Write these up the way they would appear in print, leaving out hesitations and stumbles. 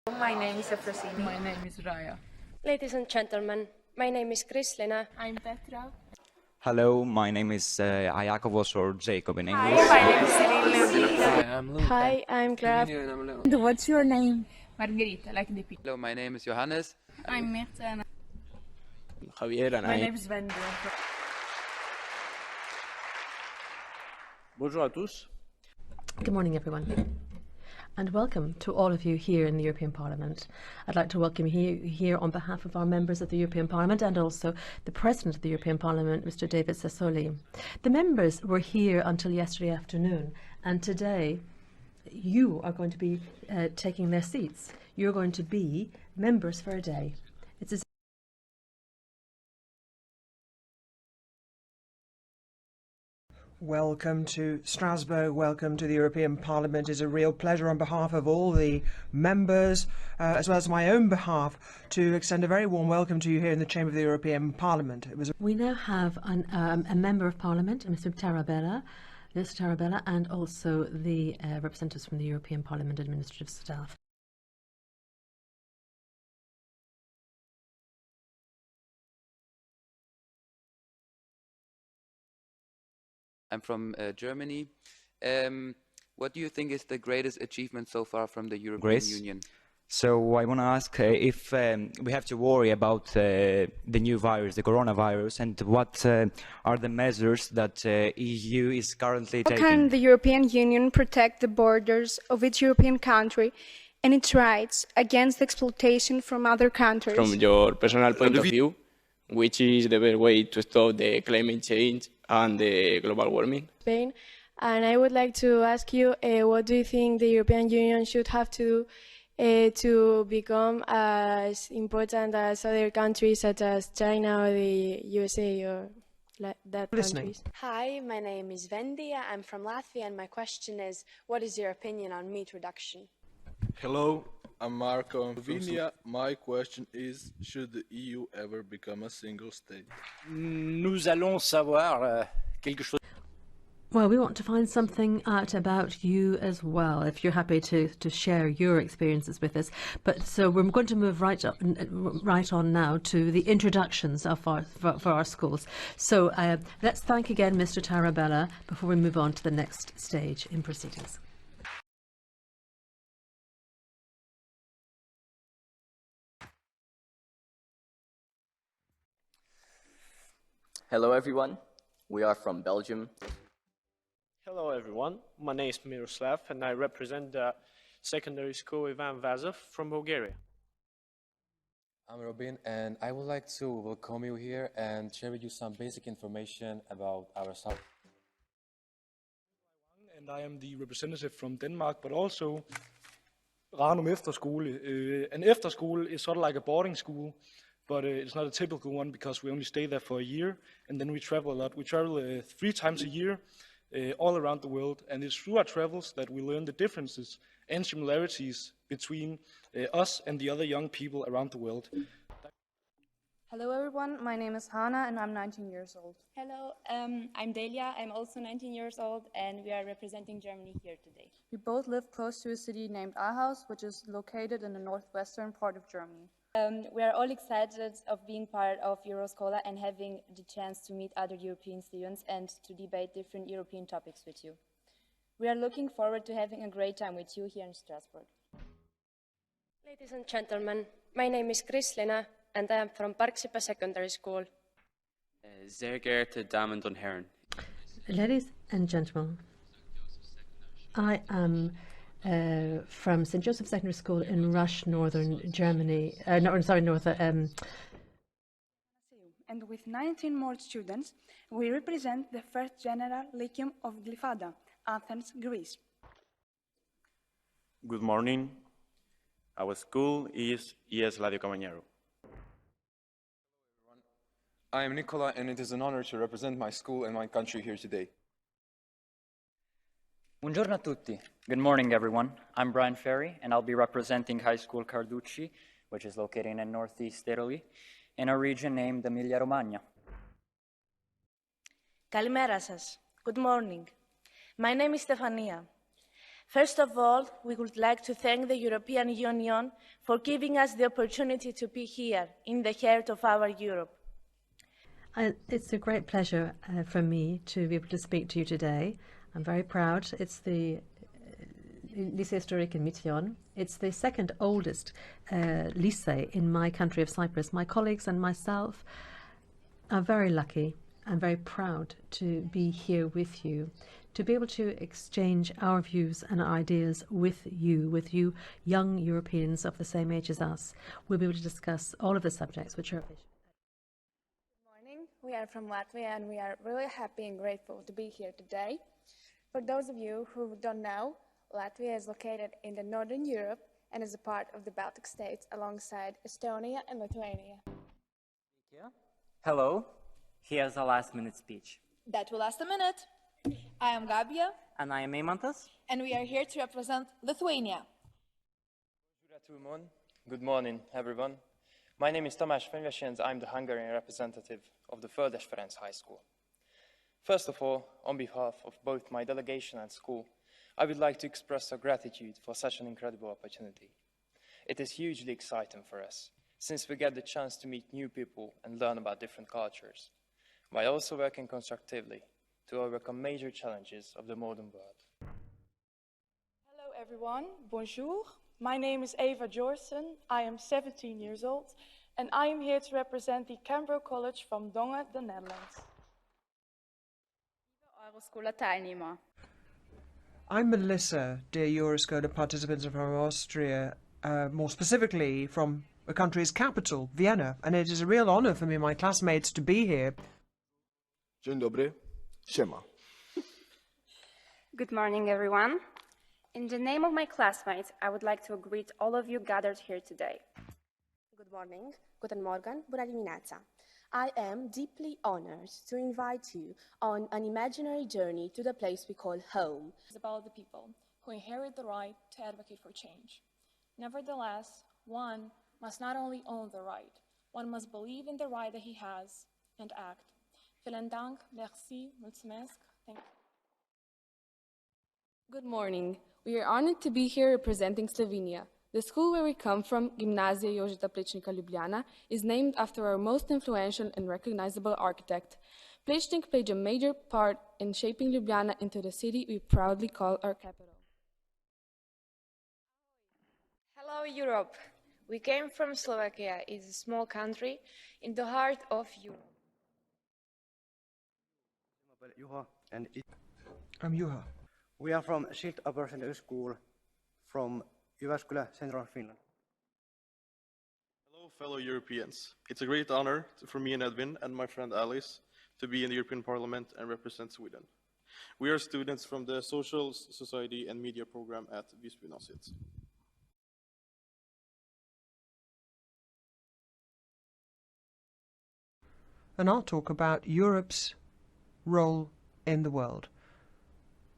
My name is Efrosini. My name is Raya. Ladies and gentlemen, my name is Krislina. I'm Petra. Hello, my name is Iakovos or Jacob in English. Hi, my name is Cyril. Hi, I'm Luke. Hi, I'm Graf. And what's your name? Margherita, like the pizza. Hello, my name is Johannes. I'm Mirta. Javier and My name is Wendy. Bonjour à tous. Good morning, everyone, and welcome to all of you here in the European Parliament. I'd like to welcome you here on behalf of our members of the European Parliament and also the President of the European Parliament, Mr. David Sassoli. The members were here until yesterday afternoon, and today you are going to be taking their seats. You're going to be members for a day. It's as Welcome to Strasbourg, welcome to the European Parliament. It's a real pleasure on behalf of all the members, as well as my own behalf, to extend a very warm welcome to you here in the Chamber of the European Parliament. We now have a Member of Parliament, Mr. Tarabella, and also the representatives from the European Parliament administrative staff. I'm from Germany. What do you think is the greatest achievement so far from the European Union? So I want to ask if we have to worry about the new virus, the coronavirus, and what are the measures that EU is currently taking? How can the European Union protect the borders of its European country and its rights against exploitation from other countries? From your personal point of view, which is the best way to stop the climate change and the global warming? Spain, and I would like to ask you, what do you think the European Union should have to do to become as important as other countries such as China or the USA or that countries? Hi, my name is Wendy. I'm from Latvia, and my question is, what is your opinion on meat reduction? Hello, I'm Marco from Slovenia. My question is, should the EU ever become a single state? Nous allons savoir quelque chose. Well, we want to find something out about you as well, if you're happy to share your experiences with us. But so we're going to move right on now to the introductions for our schools. So let's thank again Mr. Tarabella before we move on to the next stage in proceedings. Hello everyone, we are from Belgium. Hello everyone, my name is Miroslav and I represent the secondary school Ivan Vazov from Bulgaria. I'm Robin and I would like to welcome you here and share with you some basic information about ourselves. And I am the representative from Denmark, but also Ranum Efterskole. An Efterskole is sort of like a boarding school, but it's not a typical one because we only stay there for a year and then we travel a lot. We travel 3 times a year all around the world, and it's through our travels that we learn the differences and similarities between us and the other young people around the world. Hello everyone, my name is Hana and I'm 19 years old. Hello, I'm Delia, I'm also 19 years old and we are representing Germany here today. We both live close to a city named Ahaus, which is located in the northwestern part of Germany. We are all excited of being part of Euroscola and having the chance to meet other European students and to debate different European topics with you. We are looking forward to having a great time with you here in Strasbourg. Ladies and gentlemen, my name is Krislina and I am from Parksipa Secondary School. Sehr geehrte Damen und Herren. Ladies and gentlemen, I am from St. Joseph Secondary School in Rush, northern Germany. And with 19 more students, we represent the first general Lyceum of Glyfada, Athens, Greece. Good morning. Our school is ES Ladio Camañero. I am Nicola, and it is an honor to represent my school and my country here today. Buongiorno a tutti. Good morning, everyone. I'm Brian Ferry, and I'll be representing High School Carducci, which is located in northeast Italy, in a region named Emilia-Romagna. Kalimera σας. Good morning. My name is Stefania. First of all, we would like to thank the European Union for giving us the opportunity to be here in the heart of our Europe. It's a great pleasure for me to be able to speak to you today. I'm very proud. It's the Lycée Historique in Mityon. It's the second oldest lycée in my country of Cyprus. My colleagues and myself are very lucky and very proud to be here with you, to be able to exchange our views and ideas with you young Europeans of the same age as us. We'll be able to discuss all of the subjects which are of issue. Good morning. We are from Latvia and we are really happy and grateful to be here today. For those of you who don't know, Latvia is located in the Northern Europe and is a part of the Baltic states alongside Estonia and Lithuania. Hello, here's a last-minute speech. That will last a minute. I am Gabija. And I am Eimantas. And we are here to represent Lithuania. Good morning, everyone. My name is Tamás Fenyvesi and I'm the Hungarian representative of the Földes Ferenc High School. First of all, on behalf of both my delegation and school, I would like to express our gratitude for such an incredible opportunity. It is hugely exciting for us, since we get the chance to meet new people and learn about different cultures, while also working constructively to overcome major challenges of the modern world. Hello everyone, bonjour. My name is Eva Jorsen. I am 17 years old and I am here to represent the Cambro College from Dongen, the Netherlands. Euroscola teilnehmer. I'm Melissa, dear Euroscola participants from Austria, more specifically from a country's capital, Vienna, and it is a real honor for me and my classmates to be here. Dzień dobry, siema. Good morning, everyone. In the name of my classmates, I would like to greet all of you gathered here today. Good morning, guten Morgen, bună dimineața. I am deeply honored to invite you on an imaginary journey to the place we call home. It's about the people who inherit the right to advocate for change. Nevertheless, one must not only own the right, one must believe in the right that he has and act. Vielen Dank, merci, mulțumesc, thank you. Good morning. We are honored to be here representing Slovenia. The school where we come from, Gimnazija Jožeta Plečnika Ljubljana, is named after our most influential and recognizable architect. Plečnik played a major part in shaping Ljubljana into the city we proudly call our capital. Hello, Europe. We came from Slovakia. It's a small country in the heart of Europe. I'm Juha. We are from Shield Operational School from Euroscola, Central Finland. Hello, fellow Europeans. It's a great honor for me and Edwin and my friend Alice to be in the European Parliament and represent Sweden. We are students from the Social, Society and Media program at Visbygymnasiet. And I'll talk about Europe's role in the world.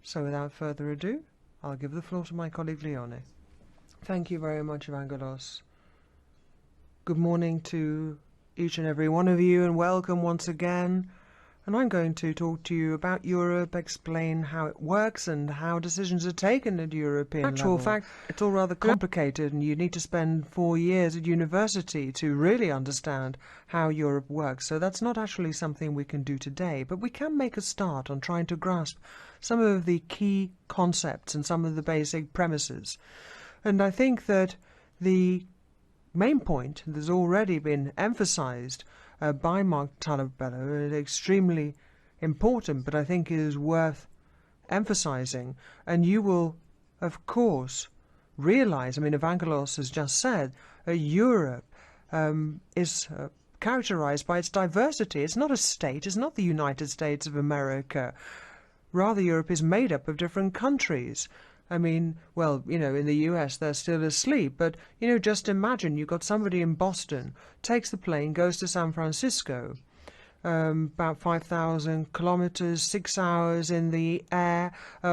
So without further ado, I'll give the floor to my colleague Leone. Thank you very much, Evangelos. Good morning to each and every one of you and welcome once again. And I'm going to talk to you about Europe, explain how it works and how decisions are taken at European level. In actual fact, it's all rather complicated and you need to spend 4 years at university to really understand how Europe works. So that's not actually something we can do today, but we can make a start on trying to grasp some of the key concepts and some of the basic premises. And I think that the main point that's already been emphasized by Mark Tarabella is extremely important, but I think is worth emphasizing. And you will, of course, realize, I mean, Evangelos has just said, Europe is characterized by its diversity. It's not a state, it's not the United States of America. Rather, Europe is made up of different countries. I mean, well, you know, in the US they're still asleep, but, you know, just imagine you've got somebody in Boston, takes the plane, goes to San Francisco, about 5,000 kilometers, 6 hours in the air,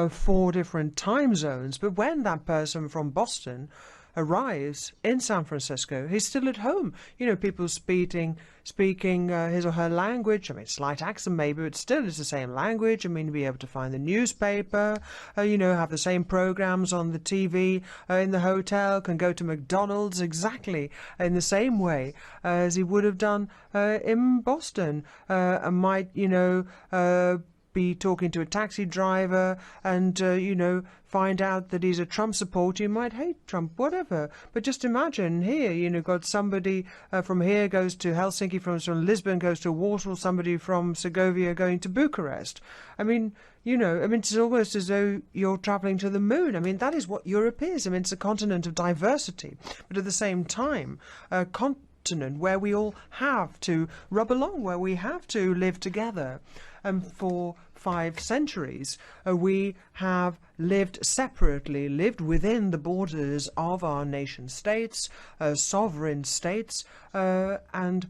4 different time zones. But when that person from Boston arrives in San Francisco, he's still at home. You know, people speaking his or her language. I mean, slight accent maybe, but still it's the same language. I mean, be able to find the newspaper, you know, have the same programs on the TV in the hotel, can go to McDonald's exactly in the same way as he would have done in Boston, and might, you know, be talking to a taxi driver and, you know, find out that he's a Trump supporter. You might hate Trump, whatever. But just imagine here, you know, got somebody from here goes to Helsinki, from Lisbon goes to Warsaw, somebody from Segovia going to Bucharest. I mean, you know, I mean, it's almost as though you're travelling to the moon. I mean, that is what Europe is. I mean, it's a continent of diversity, but at the same time, a continent where we all have to rub along, where we have to live together. And for 5 centuries, we have lived separately, lived within the borders of our nation states, sovereign states, and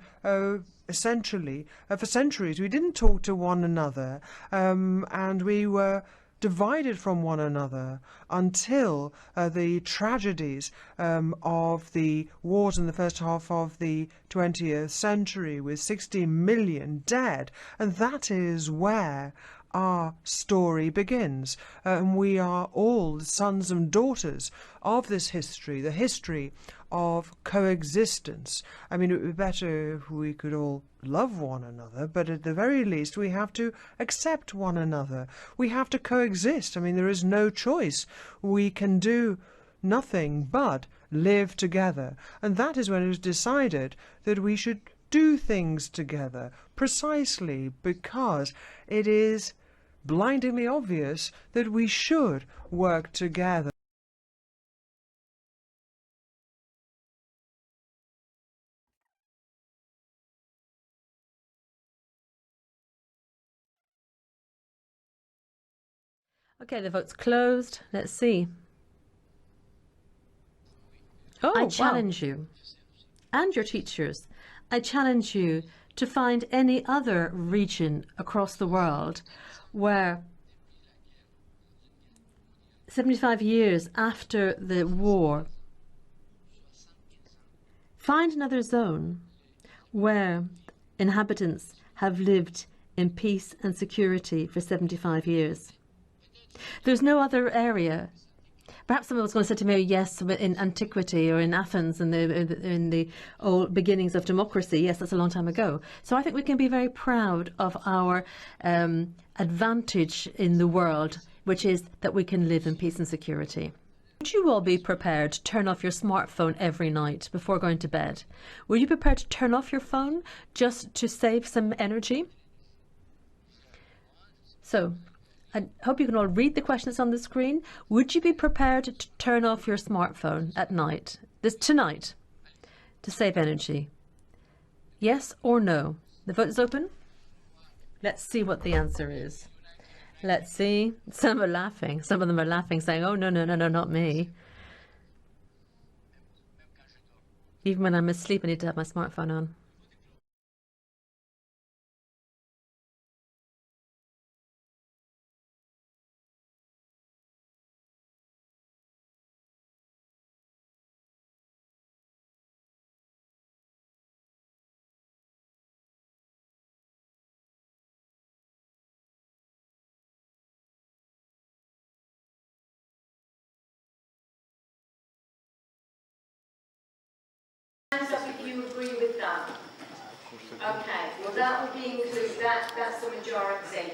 essentially, for centuries, we didn't talk to one another, and we were divided from one another until the tragedies of the wars in the first half of the 20th century, with 60 million dead. And that is where our story begins. And we are all sons and daughters of this history, the history of coexistence. I mean, it would be better if we could all love one another, but at the very least we have to accept one another. We have to coexist. I mean, there is no choice. We can do nothing but live together. And that is when it was decided that we should do things together, precisely because it is blindingly obvious that we should work together. Okay, the vote's closed. Let's see. Oh, I challenge you and your teachers. I challenge you to find any other region across the world where 75 years after the war, find another zone where inhabitants have lived in peace and security for 75 years. There's no other area. Perhaps someone was going to say to me, yes, in antiquity or in Athens in the old beginnings of democracy. Yes, that's a long time ago. So I think we can be very proud of our advantage in the world, which is that we can live in peace and security. Would you all be prepared to turn off your smartphone every night before going to bed? Were you prepared to turn off your phone just to save some energy? So, I hope you can all read the questions on the screen. Would you be prepared to turn off your smartphone at night, tonight, to save energy? Yes or no? The vote is open. Let's see what the answer is. Let's see. Some are laughing. Some of them are laughing, saying, oh, no, not me. Even when I'm asleep, I need to have my smartphone on. Hands up if you agree with that. Okay, well that will be included, that's the majority.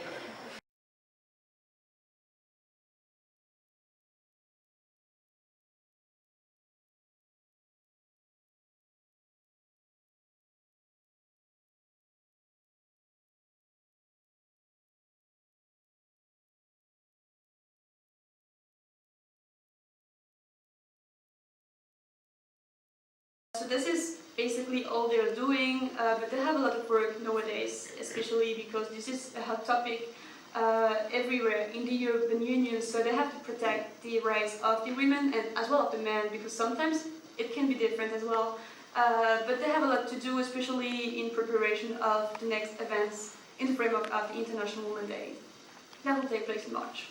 So this is basically all they're doing, but they have a lot of work nowadays, especially because this is a hot topic everywhere in the European Union, so they have to protect the rights of the women and as well of the men, because sometimes it can be different as well. But they have a lot to do, especially in preparation of the next events in the framework of the International Women's Day. That will take place in March.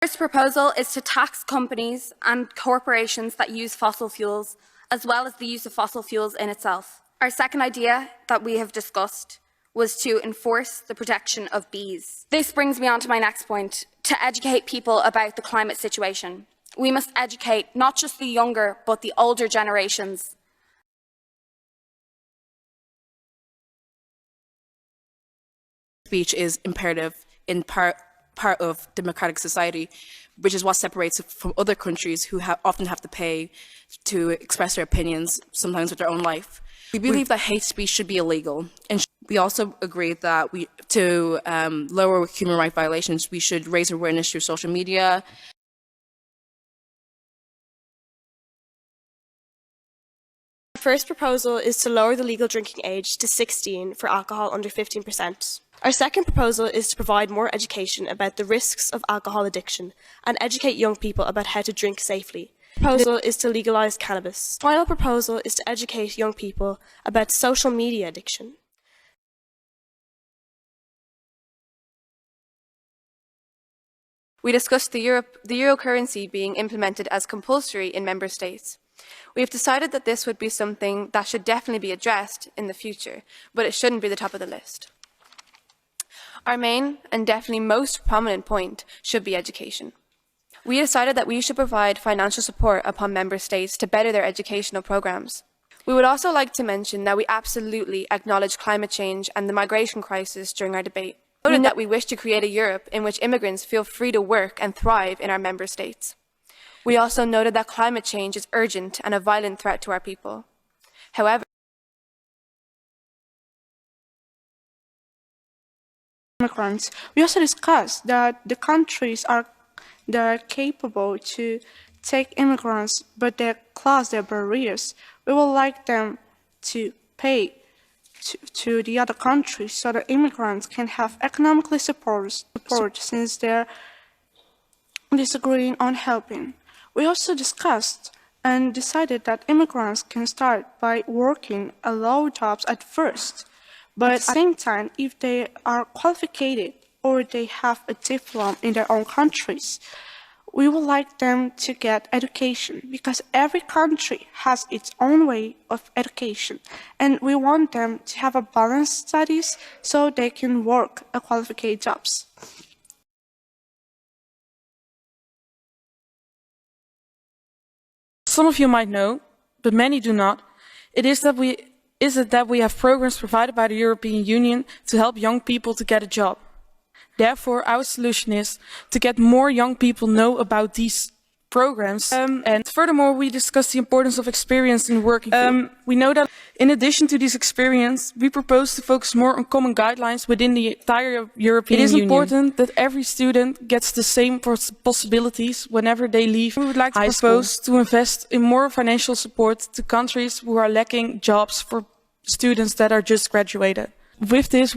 First proposal is to tax companies and corporations that use fossil fuels, as well as the use of fossil fuels in itself. Our second idea that we have discussed was to enforce the protection of bees. This brings me on to my next point, to educate people about the climate situation. We must educate not just the younger, but the older generations. Speech is imperative in part of democratic society, which is what separates it from other countries who often have to pay to express their opinions, sometimes with their own life. We believe that hate speech should be illegal, and we also agree that to lower human rights violations, we should raise awareness through social media. Our first proposal is to lower the legal drinking age to 16 for alcohol under 15%. Our second proposal is to provide more education about the risks of alcohol addiction and educate young people about how to drink safely. Proposal is to legalise cannabis. Final proposal is to educate young people about social media addiction. We discussed the euro currency being implemented as compulsory in member states. We have decided that this would be something that should definitely be addressed in the future, but it shouldn't be the top of the list. Our main and definitely most prominent point should be education. We decided that we should provide financial support upon member states to better their educational programs. We would also like to mention that we absolutely acknowledge climate change and the migration crisis during our debate. We noted that we wish to create a Europe in which immigrants feel free to work and thrive in our member states. We also noted that climate change is urgent and a violent threat to our people. However, immigrants, we also discussed that the countries that are capable to take immigrants, but they close their barriers. We would like them to pay to the other countries so that immigrants can have economically support since they're disagreeing on helping. We also discussed and decided that immigrants can start by working at low jobs at first, but at the same time, if they are qualified or they have a diploma in their own countries, we would like them to get education because every country has its own way of education, and we want them to have a balanced studies so they can work at qualified jobs. Some of you might know, but many do not, it is that we have programs provided by the European Union to help young people to get a job. Therefore, our solution is to get more young people know about these programs. And furthermore, we discussed the importance of experience in working. We know that in addition to this experience, we propose to focus more on common guidelines within the entire European Union. It is important that every student gets the same possibilities whenever they leave. We would like to propose to invest in more financial support to countries who are lacking jobs for students that are just graduated. With this,